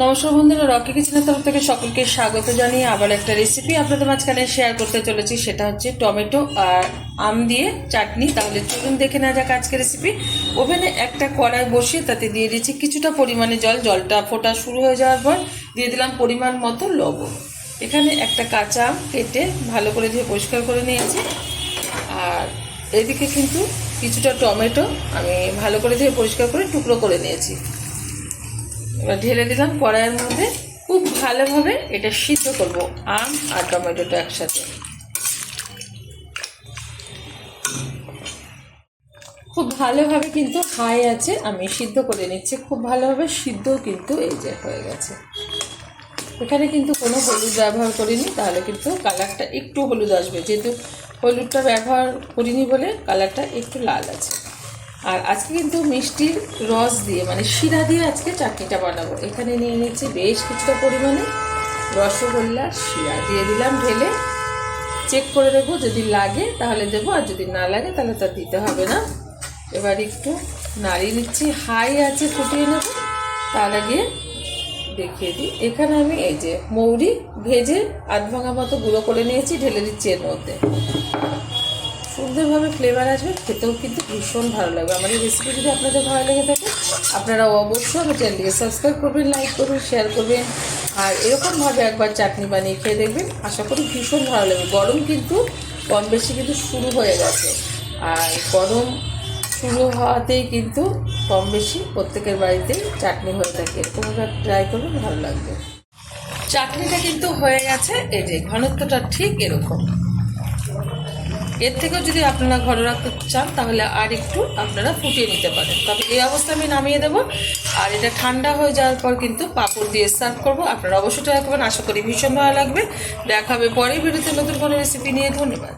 নমস্কার বন্ধুরা, রকি কিচেনের তরফ থেকে সকলকে স্বাগত জানিয়ে আবার একটা রেসিপি আপনাদের মাঝখানে শেয়ার করতে চলেছি। সেটা হচ্ছে টমেটো আর আম দিয়ে চাটনি। তাহলে চলুন দেখে নেওয়া যাক আজকের রেসিপি। ওভেনে একটা কড়াই বসিয়ে তাতে দিয়ে দিয়েছি কিছুটা পরিমাণে জল। জলটা ফোটা শুরু হয়ে যাওয়ার পর দিয়ে দিলাম পরিমাণ মতো লবণ। এখানে একটা কাঁচা আম কেটে ভালো করে ধুয়ে পরিষ্কার করে নিয়েছি। আর এদিকে কিন্তু কিছুটা টমেটো আমি ভালো করে ধুয়ে পরিষ্কার করে টুকরো করে নিয়েছি। এবার ঢেলে দিলাম কড়াইয়ের মধ্যে। খুব ভালোভাবে এটা সিদ্ধ করব, আম আর টমেটোটা একসাথে। খুব ভালোভাবে কিন্তু হাই আছে আমি সিদ্ধ করে নিচ্ছি। খুব ভালোভাবে সিদ্ধ কিন্তু এই যে হয়ে গেছে। এখানে কিন্তু কোনো হলুদ ব্যবহার করিনি, তাহলে কিন্তু কালারটা একটু হলুদ আসবে। যেহেতু হলুদটা ব্যবহার করিনি বলে কালারটা একটু লাল আছে। আর আজকে কিন্তু মিষ্টির রস দিয়ে মানে শিরা দিয়ে আজকে চাটনিটা বানাবো। এখানে নিয়ে নিচ্ছি বেশ কিছুটা পরিমাণে রসগোল্লার শিরা, দিয়ে দিলাম ঢেলে। চেক করে দেবো, যদি লাগে তাহলে দেবো, আর যদি না লাগে তাহলে তার দিতে হবে না। এবার একটু নাড়িয়ে নিচ্ছি, হাই আছে ফুটিয়ে নেব। তার আগে দেখিয়ে দিই, এখানে আমি এই যে মৌরি ভেজে আধ ভাঙা মতো গুঁড়ো করে নিয়েছি, ঢেলে দিচ্ছি এর মধ্যে। সুন্দরভাবে ফ্লেভার আসবে, খেতেও কিন্তু ভীষণ ভালো লাগবে। আমার এই রেসিপি যদি আপনাদের ভালো লেগে থাকে আপনারা অবশ্যই আমার চ্যানেলটিকে সাবস্ক্রাইব করবেন, লাইক করবেন, শেয়ার করবেন। আর এরকমভাবে একবার চাটনি বানিয়ে খেয়ে দেখবেন, আশা করি ভীষণ ভালো লাগবে। গরম কিন্তু কম বেশি কিন্তু শুরু হয়ে গেছে, আর গরম শুরু হওয়াতেই কিন্তু কম বেশি প্রত্যেকের বাড়িতেই চাটনি হয়ে থাকে। এরকমভাবে ট্রাই করবেন, ভালো লাগবে। চাটনিটা কিন্তু হয়ে গেছে, এই যে ঘনত্বটা ঠিক এরকম। এর থেকেও যদি আপনারা ঘরে রাখতে চান তাহলে আর একটু আপনারা ফুটিয়ে নিতে পারেন। তবে এই অবস্থা আমি নামিয়ে দেবো। আর এটা ঠান্ডা হয়ে যাওয়ার পর কিন্তু পাঁপড় দিয়ে সার্ভ করবো। আপনারা অবশ্যই ট্রাই করবেন, আশা করি ভীষণ ভালো লাগবে। দেখা হবে পরের ভিডিওতে নতুন কোনো রেসিপি নিয়ে। ধন্যবাদ।